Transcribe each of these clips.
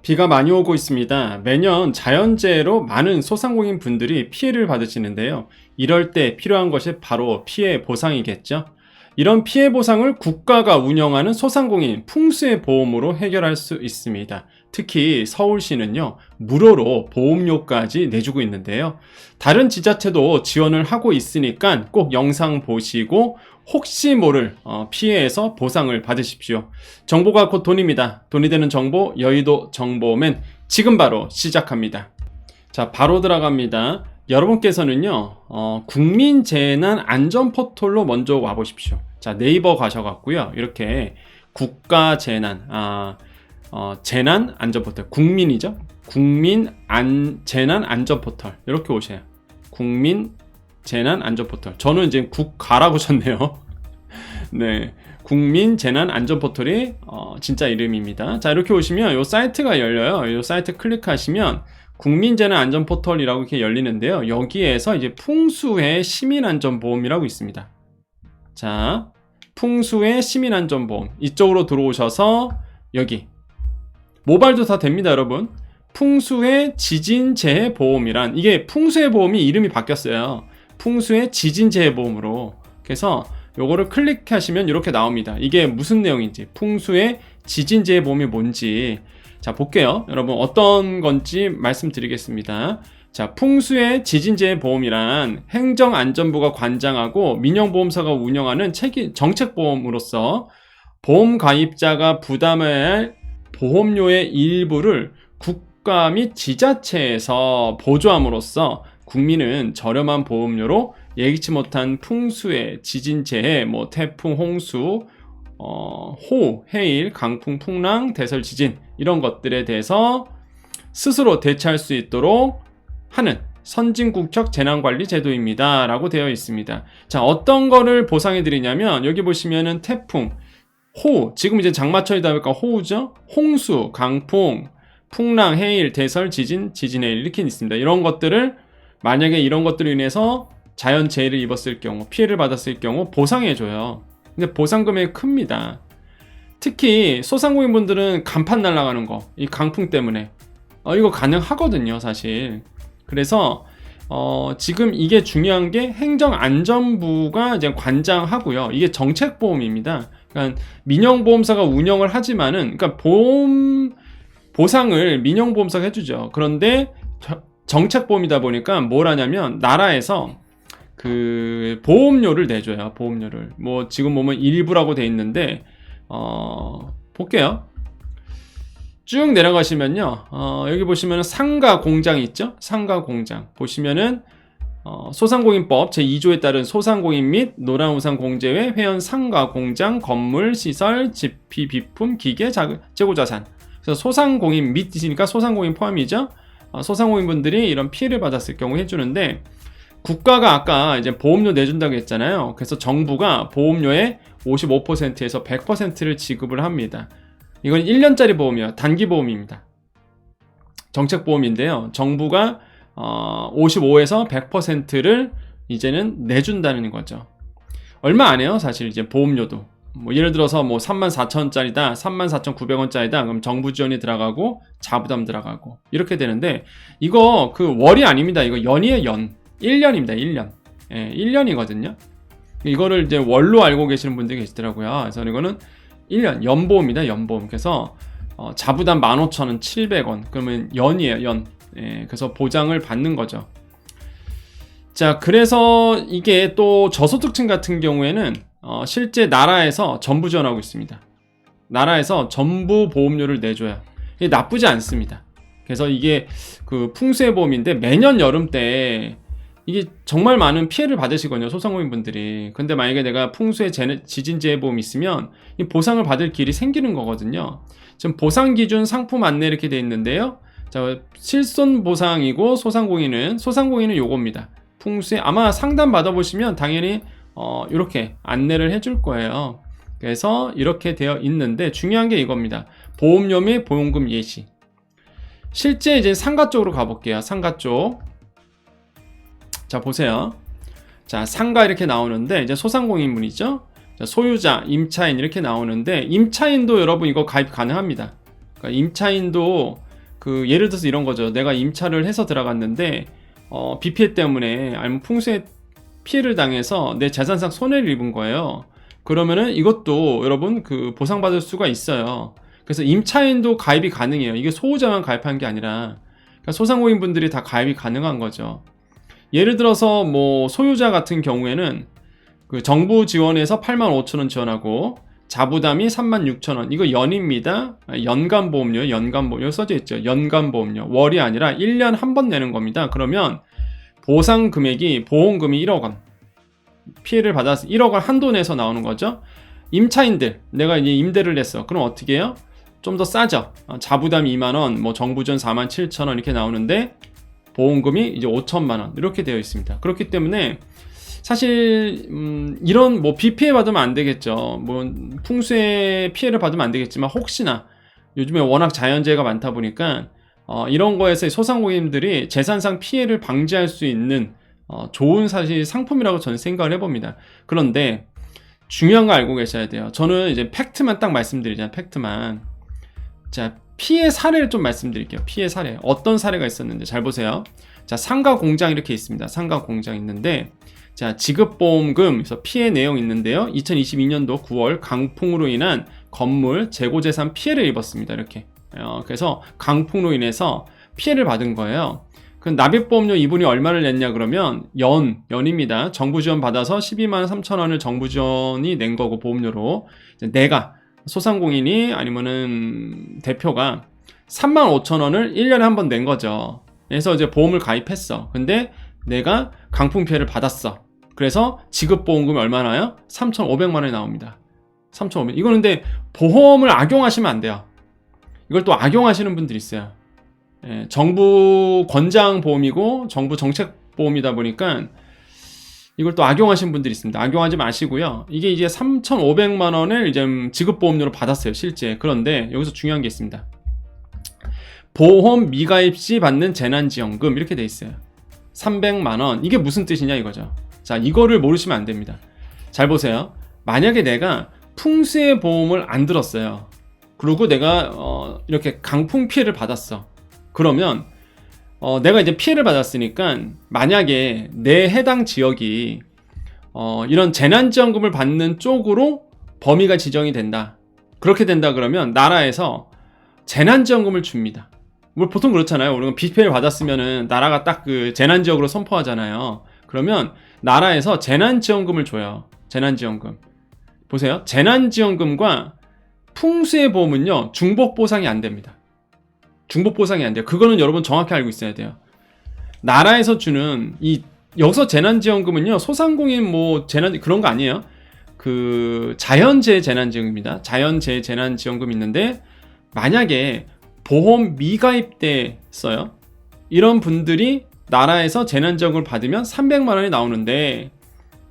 비가 많이 오고 있습니다. 매년 자연재해로 많은 소상공인 분들이 피해를 받으시는데요. 이럴 때 필요한 것이 바로 피해 보상이겠죠. 이런 피해 보상을 국가가 운영하는 소상공인 풍수의 보험으로 해결할 수 있습니다. 특히 서울시는요, 무료로 보험료까지 내주고 있는데요. 다른 지자체도 지원을 하고 있으니까 꼭 영상 보시고 혹시 모를 피해에서 보상을 받으십시오. 정보가 곧 돈입니다. 돈이 되는 정보, 여의도 정보맨 지금 바로 시작합니다. 자, 바로 들어갑니다. 여러분께서는요, 국민재난안전포털로 먼저 와보십시오. 자, 네이버 가셔갖고요, 이렇게 국가재난, 재난안전포털, 국민이죠? 재난안전포털, 이렇게 오세요. 국민재난안전포털. 저는 이제 국가라고 쳤네요. 네. 국민재난안전포털이 진짜 이름입니다. 자, 이렇게 오시면 이 사이트가 열려요. 이 사이트 클릭하시면 국민재난안전포털이라고 이렇게 열리는데요. 여기에서 이제 풍수의 시민안전보험이라고 있습니다. 자, 풍수의 시민안전보험. 이쪽으로 들어오셔서 여기 모바일도 다 됩니다, 여러분. 풍수의 지진재해보험이란, 이게 풍수의 보험이 이름이 바뀌었어요. 풍수의 지진재해보험으로. 그래서 요거를 클릭하시면 이렇게 나옵니다. 이게 무슨 내용인지, 풍수의 지진재해보험이 뭔지. 자, 볼게요. 여러분, 어떤 건지 말씀드리겠습니다. 자, 풍수의 지진재해보험이란 행정안전부가 관장하고 민영보험사가 운영하는 정책보험으로서 보험 가입자가 부담해야 할 보험료의 일부를 국가 및 지자체에서 보조함으로써 국민은 저렴한 보험료로 예기치 못한 풍수의 지진재해, 태풍, 홍수, 호우, 해일, 강풍, 풍랑, 대설, 지진 이런 것들에 대해서 스스로 대처할 수 있도록 하는 선진국적 재난관리 제도입니다 라고 되어 있습니다. 자, 어떤 거를 보상해 드리냐면 여기 보시면은 태풍, 호우, 지금 이제 장마철이다 보니까 호우죠. 홍수, 강풍, 풍랑, 해일, 대설, 지진, 지진해일 이렇게 있습니다. 이런 것들을 만약에 이런 것들로 인해서 자연재해를 입었을 경우, 피해를 받았을 경우 보상해줘요. 근데 보상 금액이 큽니다. 특히 소상공인분들은 간판 날아가는 거, 이 강풍 때문에 이거 가능하거든요, 사실. 그래서 지금 이게 중요한 게 행정안전부가 이제 관장하고요. 이게 정책보험입니다. 그러니까 민영보험사가 운영을 하지만은, 그러니까 보상을 민영보험사가 해주죠. 그런데 정책보험이다 보니까 뭘 하냐면 나라에서 그 보험료를 내줘요. 보험료를. 지금 보면 일부라고 돼 있는데 볼게요. 쭉 내려가시면요. 여기 보시면은 상가 공장이 있죠? 상가 공장. 보시면은 소상공인법 제2조에 따른 소상공인 및 노란우산 공제외 회원 상가 공장 건물 시설 지피 비품 기계 재고자산. 그래서 소상공인 및이니까 소상공인 포함이죠. 소상공인분들이 이런 피해를 받았을 경우 해주는데, 국가가 아까 이제 보험료 내준다고 했잖아요. 그래서 정부가 보험료의 55%에서 100%를 지급을 합니다. 이건 1년짜리 보험이에요. 단기 보험입니다. 정책보험인데요. 정부가 55에서 100%를 이제는 내준다는 거죠. 얼마 안 해요, 사실 이제 보험료도. 예를 들어서 34,000원짜리다, 34,900원짜리다, 그럼 정부 지원이 들어가고 자부담 들어가고 이렇게 되는데, 이거 그 월이 아닙니다. 이거 연이에요, 연. 1년입니다, 1년. 예, 1년이거든요. 이거를 이제 월로 알고 계시는 분들이 계시더라고요. 그래서 이거는 1년, 연보험입니다, 연보험. 그래서 자부담 15,000원, 700원. 그러면 연이에요, 연. 예, 그래서 보장을 받는 거죠. 자, 그래서 이게 또 저소득층 같은 경우에는 실제 나라에서 전부 지원하고 있습니다. 나라에서 전부 보험료를 내줘요. 이게 나쁘지 않습니다. 그래서 이게 그 풍수의 보험인데 매년 여름 때 이게 정말 많은 피해를 받으시거든요, 소상공인분들이. 근데 만약에 내가 풍수의 지진재해보험이 있으면 이 보상을 받을 길이 생기는 거거든요. 지금 보상기준 상품 안내 이렇게 돼 있는데요. 자, 실손 보상이고 소상공인은 요겁니다. 풍수에 아마 상담 받아보시면 당연히 이렇게 안내를 해줄 거예요. 그래서 이렇게 되어 있는데 중요한 게 이겁니다. 보험료 및 보험금 예시. 실제 이제 상가 쪽으로 가볼게요. 상가 쪽. 자, 보세요. 자, 상가 이렇게 나오는데 이제 소상공인분이죠. 자, 소유자, 임차인 이렇게 나오는데 임차인도 여러분 이거 가입 가능합니다. 그러니까 임차인도 그 예를 들어서 이런 거죠. 내가 임차를 해서 들어갔는데 비 피해 때문에 아니면 풍수에 피해를 당해서 내 재산상 손해를 입은 거예요. 그러면은 이것도 여러분 그 보상받을 수가 있어요. 그래서 임차인도 가입이 가능해요. 이게 소유자만 가입한 게 아니라 그러니까 소상공인분들이 다 가입이 가능한 거죠. 예를 들어서 뭐 소유자 같은 경우에는 그 정부 지원에서 85,000원 지원하고 자부담이 36,000원. 이거 연입니다. 연간보험료, 연간보험료 써져 있죠. 연간보험료. 월이 아니라 1년 한 번 내는 겁니다. 그러면 보상 금액이 보험금이 1억 원. 피해를 받아서 1억 원 한도 내서 나오는 거죠. 임차인들, 내가 이제 임대를 했어. 그럼 어떻게 해요? 좀 더 싸죠. 자부담이 2만 원, 뭐 정부전 47,000원 이렇게 나오는데 보험금이 이제 5천만 원 이렇게 되어 있습니다. 그렇기 때문에 사실 이런 뭐 비 피해 받으면 안 되겠죠. 뭐 풍수에 피해를 받으면 안 되겠지만 혹시나 요즘에 워낙 자연재해가 많다 보니까 이런 거에서 소상공인들이 재산상 피해를 방지할 수 있는 좋은 사실 상품이라고 저는 생각을 해봅니다. 그런데 중요한 거 알고 계셔야 돼요. 저는 이제 팩트만 딱 말씀드리잖아요. 팩트만. 자, 피해 사례를 좀 말씀드릴게요. 피해 사례. 어떤 사례가 있었는지 잘 보세요. 자, 상가 공장 이렇게 있습니다. 상가 공장 있는데 자, 지급보험금, 그래서 피해 내용 있는데요. 2022년도 9월 강풍으로 인한 건물, 재고재산 피해를 입었습니다. 이렇게. 그래서 강풍으로 인해서 피해를 받은 거예요. 그 납입보험료 이분이 얼마를 냈냐 그러면 연입니다. 정부 지원 받아서 12만 3천 원을 정부 지원이 낸 거고 보험료로 내가 소상공인이 아니면은 대표가 3만 5천 원을 1년에 한 번 낸 거죠. 그래서 이제 보험을 가입했어. 근데 내가 강풍 피해를 받았어. 그래서 지급보험금이 얼마나요? 3,500만 원이 나옵니다. 3,500. 이거 근데 보험을 악용하시면 안 돼요. 이걸 또 악용하시는 분들이 있어요. 예, 정부 권장 보험이고 정부 정책 보험이다 보니까 이걸 또 악용하시는 분들이 있습니다. 악용하지 마시고요. 이게 이제 3,500만 원을 이제 지급보험료로 받았어요, 실제. 그런데 여기서 중요한 게 있습니다. 보험 미가입 시 받는 재난지원금 이렇게 돼 있어요. 300만 원. 이게 무슨 뜻이냐 이거죠. 자, 이거를 모르시면 안 됩니다. 잘 보세요. 만약에 내가 풍수의 보험을 안 들었어요. 그리고 내가 이렇게 강풍 피해를 받았어. 그러면 내가 이제 피해를 받았으니까 만약에 내 해당 지역이 이런 재난지원금을 받는 쪽으로 범위가 지정이 된다. 그렇게 된다 그러면 나라에서 재난지원금을 줍니다. 뭐 보통 그렇잖아요. 우리가 비 피해를 받았으면은 나라가 딱 그 재난지역으로 선포하잖아요. 그러면 나라에서 재난지원금을 줘요. 재난지원금. 보세요. 재난지원금과 풍수의 보험은요, 중복보상이 안 됩니다. 중복보상이 안 돼요. 그거는 여러분 정확히 알고 있어야 돼요. 나라에서 주는 여기서 재난지원금은요, 소상공인 뭐 재난 그런 거 아니에요. 그 자연재해 재난지원금입니다. 자연재해 재난지원금 있는데 만약에 보험 미가입돼 있어요. 이런 분들이 나라에서 재난지원금을 받으면 300만 원이 나오는데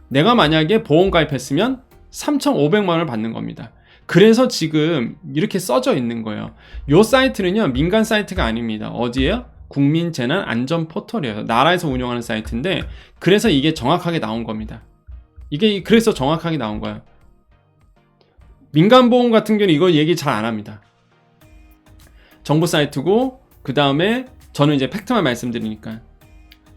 내가 만약에 보험 가입했으면 3,500만 원을 받는 겁니다. 그래서 지금 이렇게 써져 있는 거예요. 이 사이트는요, 민간 사이트가 아닙니다. 어디예요? 국민재난안전포털이에요. 나라에서 운영하는 사이트인데 그래서 이게 정확하게 나온 겁니다. 이게 그래서 정확하게 나온 거예요. 민간보험 같은 경우는 이거 얘기 잘 안 합니다. 정부 사이트고 그 다음에 저는 이제 팩트만 말씀드리니까.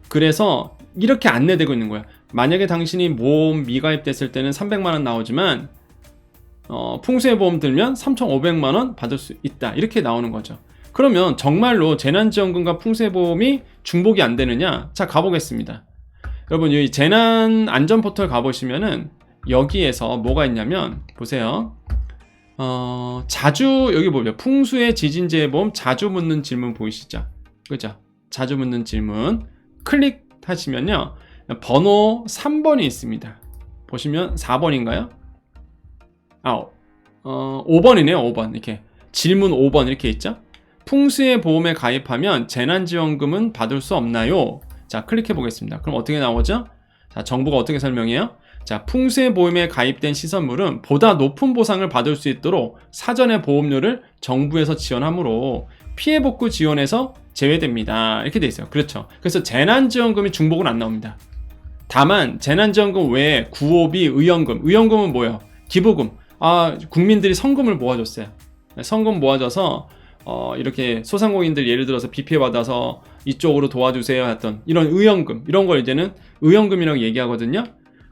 그래서 이렇게 안내되고 있는 거예요. 만약에 당신이 보험 미가입됐을 때는 300만 원 나오지만 풍수의 보험 들면 3,500만 원 받을 수 있다. 이렇게 나오는 거죠. 그러면 정말로 재난지원금과 풍수의 보험이 중복이 안 되느냐? 자, 가보겠습니다. 여러분, 여기 재난안전포털 가보시면은 여기에서 뭐가 있냐면 보세요. 자주 여기 보면 풍수의 지진재해보험 자주 묻는 질문 보이시죠? 그죠? 자주 묻는 질문 클릭하시면요, 번호 3번이 있습니다. 보시면 4번인가요? 5번이네요. 5번. 이렇게 질문 5번 이렇게 있죠? 풍수의 보험에 가입하면 재난지원금은 받을 수 없나요? 자, 클릭해 보겠습니다. 그럼 어떻게 나오죠? 자, 정부가 어떻게 설명해요? 자, 풍수의 보험에 가입된 시설물은 보다 높은 보상을 받을 수 있도록 사전에 보험료를 정부에서 지원하므로 피해 복구 지원에서 제외됩니다. 이렇게 돼 있어요. 그렇죠. 그래서 재난지원금이 중복은 안 나옵니다. 다만 재난지원금 외에 구호비, 의연금. 의연금은 뭐예요? 기부금. 국민들이 성금을 모아줬어요. 성금 모아줘서 이렇게 소상공인들 예를 들어서 비 피해 받아서 이쪽으로 도와주세요 했던 이런 의연금, 이런 걸 이제는 의연금이라고 얘기하거든요.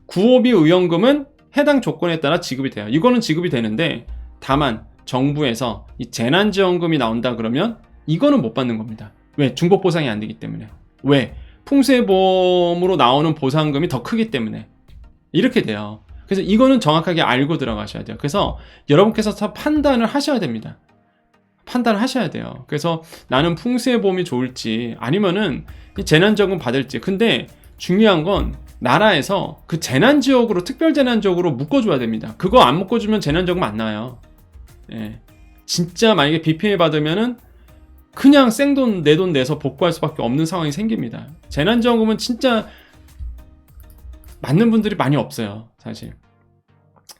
구호비 의연금은 해당 조건에 따라 지급이 돼요. 이거는 지급이 되는데, 다만 정부에서 이 재난지원금이 나온다 그러면 이거는 못 받는 겁니다. 왜? 중복 보상이 안 되기 때문에. 왜? 풍수해보험으로 나오는 보상금이 더 크기 때문에 이렇게 돼요. 그래서 이거는 정확하게 알고 들어가셔야 돼요. 그래서 여러분께서 다 판단을 하셔야 됩니다. 판단을 하셔야 돼요. 그래서 나는 풍수해보험이 좋을지 아니면은 재난지원금 받을지. 근데 중요한 건 나라에서 그 재난지역으로, 특별재난지역으로 묶어줘야 됩니다. 그거 안 묶어주면 재난지원금 안 나와요. 예. 진짜 만약에 비 피해 받으면은 그냥 생돈 내 돈 내서 복구할 수밖에 없는 상황이 생깁니다. 재난지원금은 진짜 맞는 분들이 많이 없어요, 사실.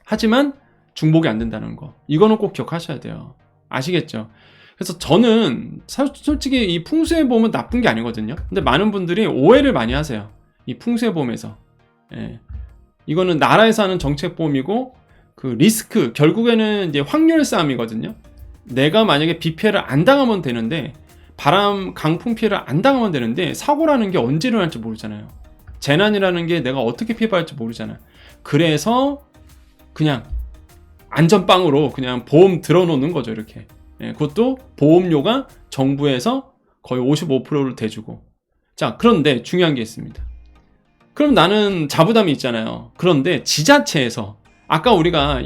하지만 중복이 안 된다는 거, 이거는 꼭 기억하셔야 돼요. 아시겠죠? 그래서 저는 솔직히 이 풍수해보험은 나쁜 게 아니거든요. 근데 많은 분들이 오해를 많이 하세요, 이 풍수해보험에서. 예. 이거는 나라에서 하는 정책보험이고, 그 리스크, 결국에는 이제 확률 싸움이거든요. 내가 만약에 비 피해를 안 당하면 되는데, 바람, 강풍 피해를 안 당하면 되는데, 사고라는 게 언제 일어날지 모르잖아요. 재난이라는 게 내가 어떻게 피해받을지 모르잖아요. 그래서 그냥 안전빵으로 그냥 보험 들어놓는 거죠, 이렇게. 예, 그것도 보험료가 정부에서 거의 55%를 대주고. 자, 그런데 중요한 게 있습니다. 그럼 나는 자부담이 있잖아요. 그런데 지자체에서, 아까 우리가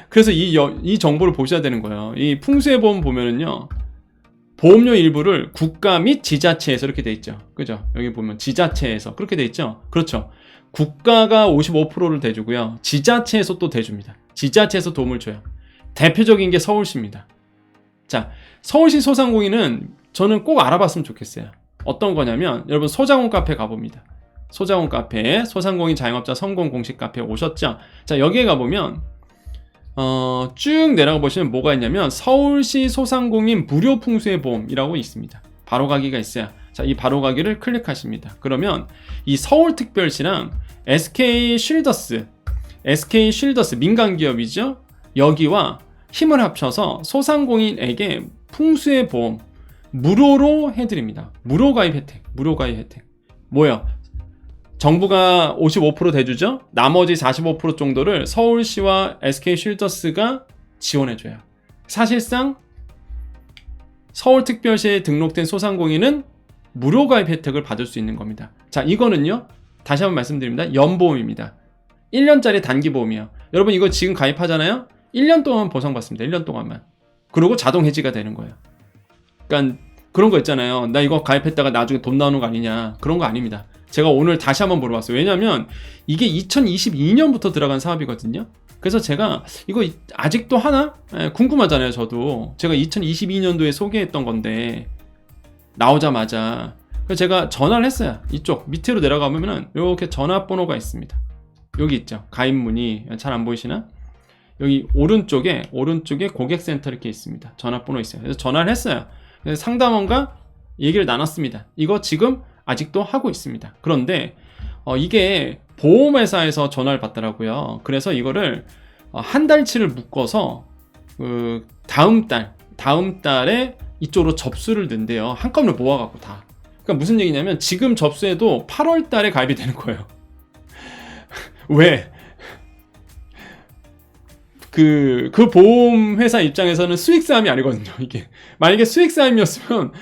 그래서 이 정보를 보셔야 되는 거예요. 이 풍수해보험 보면은요, 보험료 일부를 국가 및 지자체에서 이렇게 돼 있죠. 그죠? 여기 보면 지자체에서 그렇게 돼 있죠. 그렇죠. 국가가 55%를 대주고요. 지자체에서 또 대줍니다. 지자체에서 도움을 줘요. 대표적인 게 서울시입니다. 자, 서울시 소상공인은 저는 꼭 알아봤으면 좋겠어요. 어떤 거냐면, 여러분 소자원 카페 가봅니다. 소자원 카페, 소상공인 자영업자 성공 공식 카페 오셨죠? 자, 여기에 가보면 쭉 내려가 보시면 뭐가 있냐면 서울시 소상공인 무료 풍수해보험이라고 있습니다. 바로가기가 있어요. 자, 이 바로가기를 클릭하십니다. 그러면 이 서울특별시랑 SK쉴더스 민간기업이죠. 여기와 힘을 합쳐서 소상공인에게 풍수해보험 무료로 해드립니다. 무료 가입 혜택. 뭐예요? 정부가 55% 대주죠? 나머지 45% 정도를 서울시와 SK쉴더스가 지원해줘요. 사실상 서울특별시에 등록된 소상공인은 무료 가입 혜택을 받을 수 있는 겁니다. 자, 이거는요, 다시 한번 말씀드립니다. 연보험입니다. 1년짜리 단기보험이에요. 여러분 이거 지금 가입하잖아요? 1년 동안 보상받습니다. 1년 동안만. 그리고 자동 해지가 되는 거예요. 그러니까 그런 거 있잖아요. 나 이거 가입했다가 나중에 돈 나오는 거 아니냐. 그런 거 아닙니다. 제가 오늘 다시 한번 물어봤어요. 왜냐면 이게 2022년부터 들어간 사업이거든요. 그래서 제가 이거 아직도 하나? 궁금하잖아요, 저도. 제가 2022년도에 소개했던 건데 나오자마자 그래서 제가 전화를 했어요. 이쪽 밑으로 내려가면은 이렇게 전화번호가 있습니다. 여기 있죠. 가입 문의 잘 안 보이시나? 여기 오른쪽에 고객센터 이렇게 있습니다. 전화번호 있어요. 그래서 전화를 했어요. 그래서 상담원과 얘기를 나눴습니다. 이거 지금 아직도 하고 있습니다. 그런데 이게 보험회사에서 전화를 받더라고요. 그래서 이거를 한 달치를 묶어서 다음 달에 이쪽으로 접수를 넣는데요. 한꺼번에 모아갖고 다. 그러니까 무슨 얘기냐면 지금 접수해도 8월 달에 가입이 되는 거예요. 왜? 그 보험회사 입장에서는 수익싸움이 아니거든요. 이게 만약에 수익싸움이었으면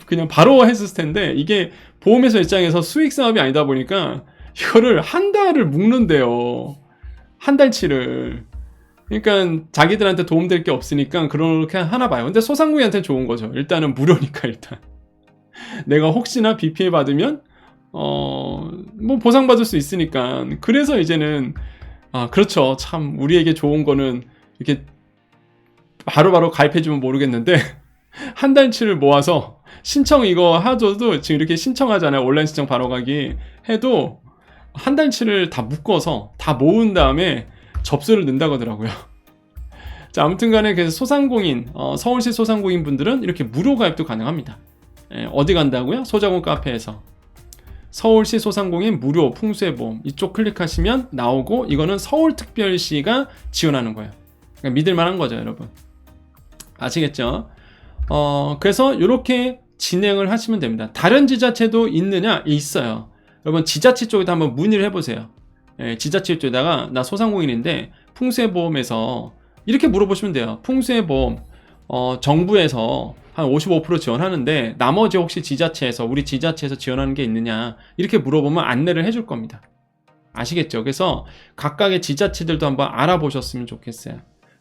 그냥 바로 했을 텐데, 이게 보험회사 입장에서 수익싸움이 아니다 보니까 이거를 한 달을 묶는데요. 한 달치를. 그러니까 자기들한테 도움될 게 없으니까 그렇게 하나 봐요. 근데 소상공인한테는 좋은 거죠. 일단은 무료니까. 일단 내가 혹시나 비 피해 받으면 뭐 보상받을 수 있으니까. 그래서 이제는 그렇죠. 참 우리에게 좋은 거는 이렇게 바로바로 가입해주면 모르겠는데 한 달치를 모아서 신청 이거 하줘도 지금 이렇게 신청하잖아요. 온라인 신청 바로가기 해도 한 달치를 다 묶어서 다 모은 다음에 접수를 넣는다고 하더라고요. 자, 아무튼 간에 그래서 소상공인, 서울시 소상공인 분들은 이렇게 무료 가입도 가능합니다. 어디 간다고요? 소자공 카페에서 서울시 소상공인 무료 풍수해보험 이쪽 클릭하시면 나오고, 이거는 서울특별시가 지원하는 거예요. 그러니까 믿을만한 거죠, 여러분. 아시겠죠? 그래서 이렇게 진행을 하시면 됩니다. 다른 지자체도 있느냐? 있어요. 여러분 지자체 쪽에도 한번 문의를 해보세요. 예, 지자체 쪽에다가 나 소상공인인데 풍수해보험에서 이렇게 물어보시면 돼요. 풍수해보험 정부에서 한 55% 지원하는데 나머지 혹시 지자체에서 우리 지자체에서 지원하는 게 있느냐 이렇게 물어보면 안내를 해줄 겁니다. 아시겠죠? 그래서 각각의 지자체들도 한번 알아보셨으면 좋겠어요.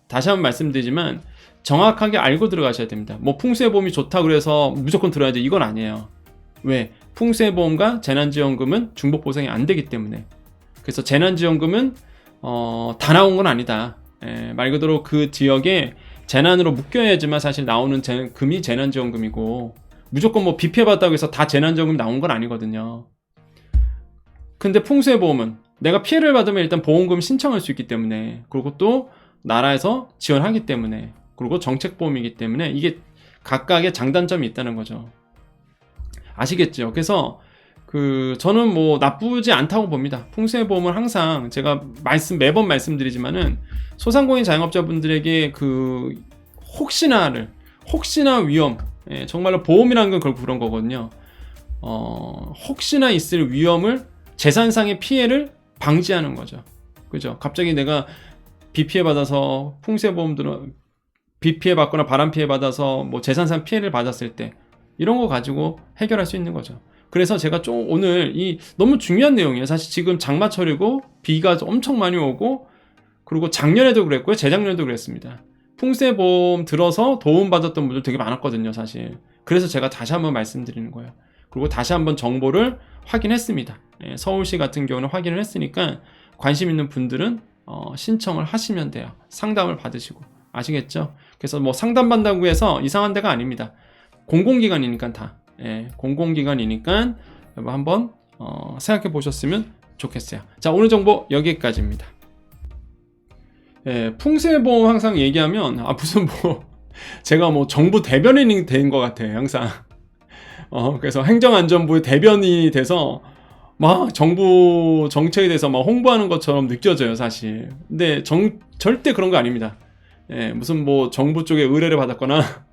다시 한번 말씀드리지만 정확하게 알고 들어가셔야 됩니다. 뭐 풍수해보험이 좋다 그래서 무조건 들어야 돼 이건 아니에요. 왜? 풍수해보험과 재난지원금은 중복보상이 안 되기 때문에. 그래서 재난지원금은 다 나온 건 아니다. 말 그대로 그 지역에 재난으로 묶여야지만 사실 나오는 금이 재난지원금이고 무조건 뭐 비 피해 봤다고 해서 다 재난지원금 나온 건 아니거든요. 근데 풍수해보험은 내가 피해를 받으면 일단 보험금 신청할 수 있기 때문에 그리고 또 나라에서 지원하기 때문에 그리고 정책보험이기 때문에 이게 각각의 장단점이 있다는 거죠. 아시겠죠? 그래서 저는 뭐 나쁘지 않다고 봅니다. 풍수해보험은 항상 제가 매번 말씀드리지만은 소상공인 자영업자분들에게 혹시나 위험, 정말로 보험이라는 건 결국 그런 거거든요. 혹시나 있을 위험을 재산상의 피해를 방지하는 거죠. 그죠? 갑자기 내가 비 피해 받아서 비 피해 받거나 바람 피해 받아서 뭐 재산상 피해를 받았을 때 이런 거 가지고 해결할 수 있는 거죠. 그래서 제가 좀 오늘 너무 중요한 내용이에요. 사실 지금 장마철이고 비가 엄청 많이 오고 그리고 작년에도 그랬고요. 재작년에도 그랬습니다. 풍수해보험 들어서 도움받았던 분들 되게 많았거든요. 사실. 그래서 제가 다시 한번 말씀드리는 거예요. 그리고 다시 한번 정보를 확인했습니다. 서울시 같은 경우는 확인을 했으니까 관심 있는 분들은 신청을 하시면 돼요. 상담을 받으시고. 아시겠죠? 그래서 뭐 상담받는다고 해서 이상한 데가 아닙니다. 공공기관이니까 다. 공공기관이니까 한번 생각해 보셨으면 좋겠어요. 자, 오늘 정보 여기까지입니다. 풍수해보험 항상 얘기하면 무슨 제가 뭐 정부 대변인이 된 것 같아요. 항상. 그래서 행정안전부의 대변인이 돼서 막 정부 정책에 대해서 막 홍보하는 것처럼 느껴져요, 사실. 근데 절대 그런 거 아닙니다. 무슨 뭐 정부 쪽에 의뢰를 받았거나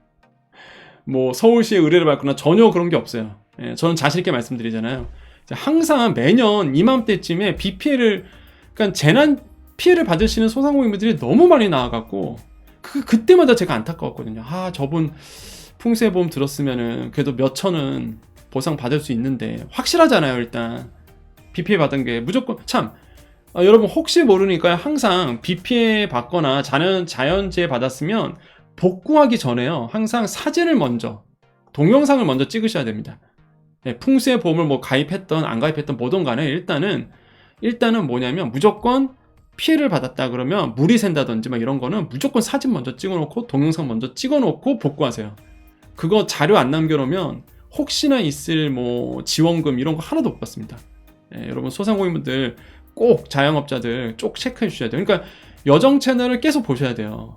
뭐 서울시에 의뢰를 받거나 전혀 그런 게 없어요. 저는 자신 있게 말씀드리잖아요. 항상 매년 이맘때쯤에 그러니까 재난 피해를 받으시는 소상공인분들이 너무 많이 나와갖고 그때마다 제가 안타까웠거든요. 저분 풍수해보험 들었으면은 그래도 몇 천은 보상 받을 수 있는데 확실하잖아요. 일단 비 피해 받은 게 무조건 여러분 혹시 모르니까 항상 비 피해 받거나 자연재해 받았으면 복구하기 전에요. 항상 사진을 먼저 동영상을 먼저 찍으셔야 됩니다. 풍수해보험을 뭐 가입했던 안 가입했던 뭐든 간에 일단은 뭐냐면 무조건 피해를 받았다 그러면 물이 샌다든지 막 이런 거는 무조건 사진 먼저 찍어놓고 동영상 먼저 찍어놓고 복구하세요. 그거 자료 안 남겨놓으면 혹시나 있을 뭐 지원금 이런 거 하나도 못 받습니다. 여러분 소상공인분들 꼭 자영업자들 쭉 체크해 주셔야 돼요. 그러니까 여정 채널을 계속 보셔야 돼요.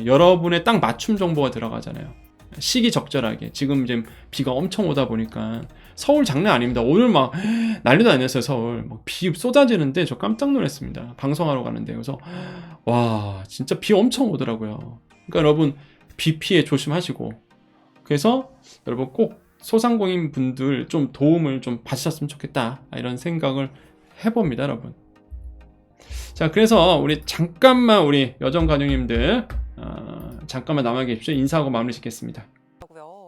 여러분의 딱 맞춤 정보가 들어가잖아요. 시기적절하게. 지금 이제 비가 엄청 오다 보니까 서울 장난 아닙니다. 오늘 막 난리도 아니었어요. 서울 막 비 쏟아지는데 저 깜짝 놀랐습니다. 방송하러 가는데 그래서 와 진짜 비 엄청 오더라고요. 그러니까 여러분 비 피해 조심하시고 그래서 여러분 꼭 소상공인 분들 좀 도움을 좀 받으셨으면 좋겠다 이런 생각을 해봅니다, 여러분. 자, 그래서 잠깐만 우리 여정가족님들 잠깐만 남아 계십시오. 인사하고 마무리 짓겠습니다.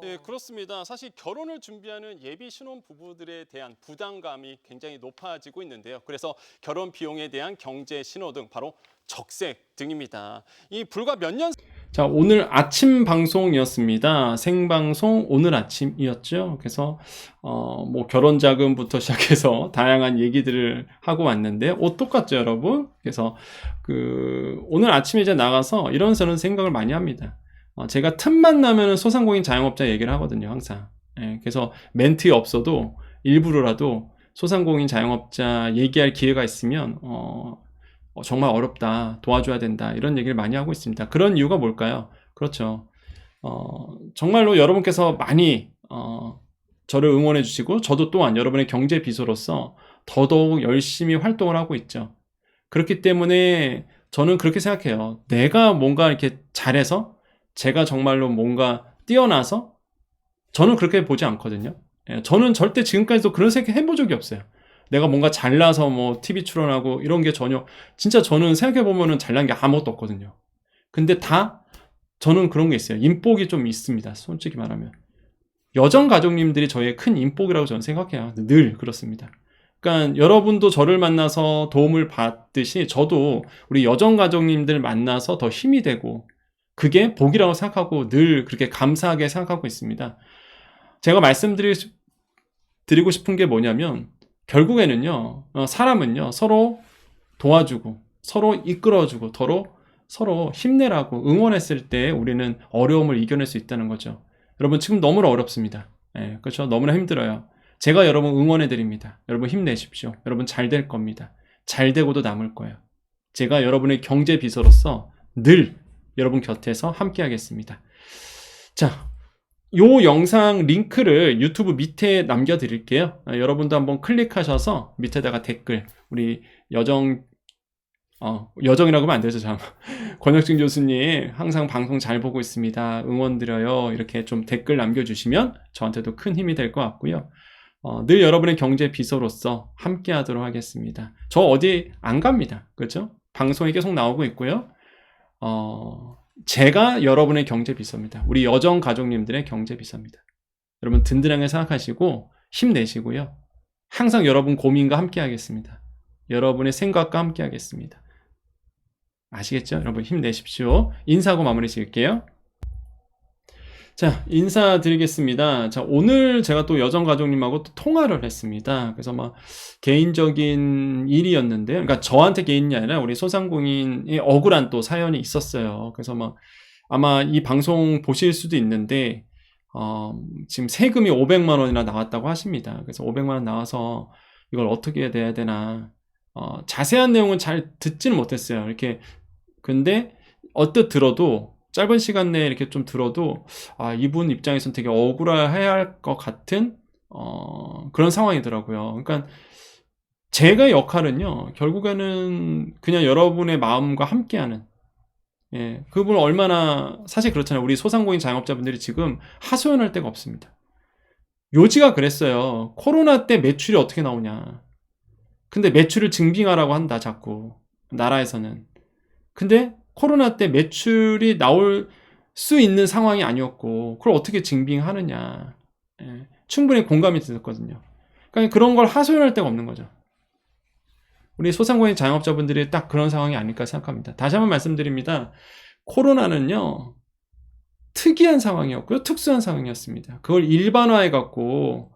네, 그렇습니다. 사실 결혼을 준비하는 예비 신혼 부부들에 대한 부담감이 굉장히 높아지고 있는데요. 그래서 결혼 비용에 대한 경제 신호등, 바로 적색 등입니다. 불과 몇 년 자, 오늘 아침 방송이었습니다. 생방송 오늘 아침이었죠. 그래서 뭐 결혼 자금부터 시작해서 다양한 얘기들을 하고 왔는데 똑같죠, 여러분? 그래서 오늘 아침에 이제 나가서 이런저런 생각을 많이 합니다. 제가 틈만 나면은 소상공인 자영업자 얘기를 하거든요, 항상. 그래서 멘트에 없어도 일부러라도 소상공인 자영업자 얘기할 기회가 있으면 정말 어렵다, 도와줘야 된다 이런 얘기를 많이 하고 있습니다. 그런 이유가 뭘까요? 그렇죠. 정말로 여러분께서 많이 저를 응원해 주시고 저도 또한 여러분의 경제 비서로서 더더욱 열심히 활동을 하고 있죠. 그렇기 때문에 저는 그렇게 생각해요. 내가 뭔가 이렇게 잘해서 제가 정말로 뭔가 뛰어나서 저는 그렇게 보지 않거든요. 예, 저는 절대 지금까지도 그런 생각 해본 적이 없어요. 내가 뭔가 잘나서 뭐 TV 출연하고 이런 게 전혀, 진짜 저는 생각해보면은 잘난 게 아무것도 없거든요. 근데 다 저는 그런 게 있어요. 인복이 좀 있습니다. 솔직히 말하면. 여정 가족님들이 저의 큰 인복이라고 저는 생각해요. 늘 그렇습니다. 그러니까 여러분도 저를 만나서 도움을 받듯이 저도 우리 여정 가족님들 만나서 더 힘이 되고 그게 복이라고 생각하고 늘 그렇게 감사하게 생각하고 있습니다. 제가 말씀드리고 싶은 게 뭐냐면 결국에는요, 사람은요, 서로 도와주고, 서로 이끌어주고, 서로 힘내라고 응원했을 때 우리는 어려움을 이겨낼 수 있다는 거죠. 여러분, 지금 너무나 어렵습니다. 예, 그렇죠? 너무나 힘들어요. 제가 여러분 응원해드립니다. 여러분 힘내십시오. 여러분 잘 될 겁니다. 잘 되고도 남을 거예요. 제가 여러분의 경제 비서로서 늘 여러분 곁에서 함께 하겠습니다. 자, 요 영상 링크를 유튜브 밑에 남겨드릴게요. 여러분도 한번 클릭하셔서 밑에다가 댓글, 우리 여정이라고 하면 안 되죠, 참. 권혁진 교수님, 항상 방송 잘 보고 있습니다. 응원드려요. 이렇게 좀 댓글 남겨주시면 저한테도 큰 힘이 될 것 같고요. 늘 여러분의 경제 비서로서 함께 하도록 하겠습니다. 저 어디 안 갑니다. 그렇죠? 방송에 계속 나오고 있고요. 제가 여러분의 경제 비서입니다. 우리 여정 가족님들의 경제 비서입니다. 여러분 든든하게 생각하시고 힘내시고요. 항상 여러분 고민과 함께 하겠습니다. 여러분의 생각과 함께 하겠습니다. 아시겠죠? 여러분 힘내십시오. 인사하고 마무리 지을게요. 자, 인사드리겠습니다. 자, 오늘 제가 또 여정 가족님하고 또 통화를 했습니다. 그래서 막 개인적인 일이었는데요. 그러니까 저한테 개인이 아니라 우리 소상공인이 억울한 또 사연이 있었어요. 그래서 막 아마 이 방송 보실 수도 있는데, 지금 세금이 500만 원이나 나왔다고 하십니다. 그래서 500만 원 나와서 이걸 어떻게 돼야 되나, 자세한 내용은 잘 듣지는 못했어요. 이렇게. 근데 언뜻 들어도 짧은 시간 내에 이렇게 좀 들어도 이분 입장에서는 되게 억울해야 할 것 같은 그런 상황이더라고요. 그러니까 제가 역할은요, 결국에는 그냥 여러분의 마음과 함께하는, 예, 그분 얼마나 사실 그렇잖아요. 우리 소상공인 자영업자분들이 지금 하소연할 데가 없습니다. 요지가 그랬어요. 코로나 때 매출이 어떻게 나오냐. 근데 매출을 증빙하라고 한다, 자꾸 나라에서는. 근데 코로나 때 매출이 나올 수 있는 상황이 아니었고 그걸 어떻게 증빙하느냐. 예, 충분히 공감이 들었거든요. 그러니까 그런 걸 하소연할 데가 없는 거죠. 우리 소상공인 자영업자분들이 딱 그런 상황이 아닐까 생각합니다. 다시 한번 말씀드립니다. 코로나는요, 특이한 상황이었고요, 특수한 상황이었습니다. 그걸 일반화해갖고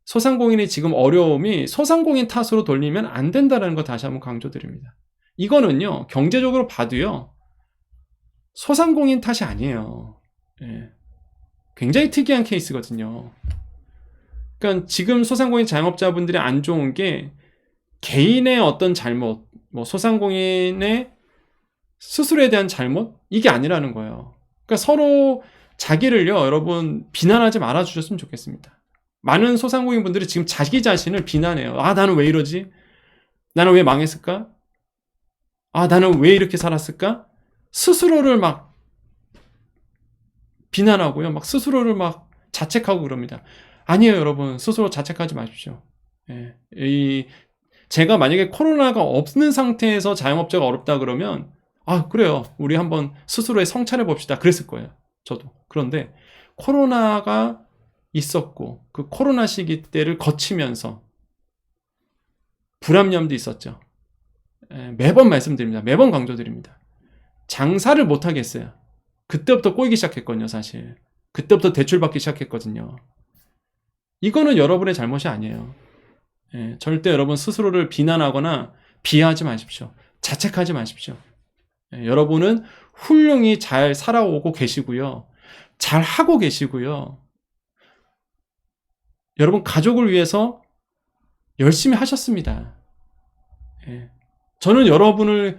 소상공인이 지금 어려움이 소상공인 탓으로 돌리면 안 된다는 거 다시 한번 강조드립니다. 이거는요, 경제적으로 봐도요, 소상공인 탓이 아니에요. 예. 굉장히 특이한 케이스거든요. 그러니까 지금 소상공인 자영업자분들이 안 좋은 게 개인의 어떤 잘못, 뭐 소상공인의 스스로에 대한 잘못, 이게 아니라는 거예요. 그러니까 서로 자기를요, 여러분 비난하지 말아 주셨으면 좋겠습니다. 많은 소상공인 분들이 지금 자기 자신을 비난해요. 나는 왜 이러지? 나는 왜 망했을까? 나는 왜 이렇게 살았을까? 스스로를 막 비난하고요. 막 스스로를 막 자책하고 그럽니다. 아니에요, 여러분. 스스로 자책하지 마십시오. 예. 제가 만약에 코로나가 없는 상태에서 자영업자가 어렵다 그러면, 그래요. 우리 한번 스스로의 성찰해 봅시다. 그랬을 거예요. 저도. 그런데 코로나가 있었고, 그 코로나 시기 때를 거치면서 불합리함도 있었죠. 매번 말씀드립니다. 매번 강조드립니다. 장사를 못하게 했어요. 그때부터 꼬이기 시작했거든요, 사실. 그때부터 대출받기 시작했거든요. 이거는 여러분의 잘못이 아니에요. 예, 절대 여러분 스스로를 비난하거나 비하하지 마십시오. 자책하지 마십시오. 예, 여러분은 훌륭히 잘 살아오고 계시고요. 잘 하고 계시고요. 여러분 가족을 위해서 열심히 하셨습니다. 예, 저는 여러분의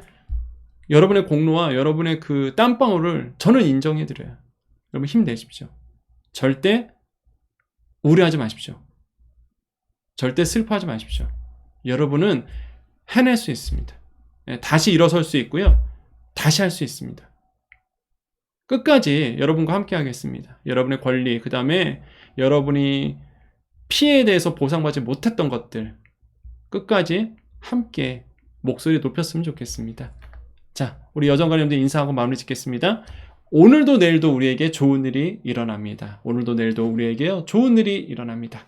공로와 여러분의 그 땀방울을 저는 인정해드려요. 여러분 힘내십시오. 절대 우려하지 마십시오. 절대 슬퍼하지 마십시오. 여러분은 해낼 수 있습니다. 다시 일어설 수 있고요. 다시 할 수 있습니다. 끝까지 여러분과 함께 하겠습니다. 여러분의 권리, 그 다음에 여러분이 피해에 대해서 보상받지 못했던 것들 끝까지 함께 목소리 높였으면 좋겠습니다. 자, 우리 여정관님들 인사하고 마무리 짓겠습니다. 오늘도 내일도 우리에게 좋은 일이 일어납니다. 오늘도 내일도 우리에게요 좋은 일이 일어납니다.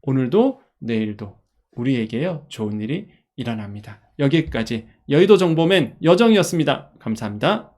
오늘도 내일도 우리에게요 좋은 일이 일어납니다. 여기까지 여의도 정보맨 여정이었습니다. 감사합니다.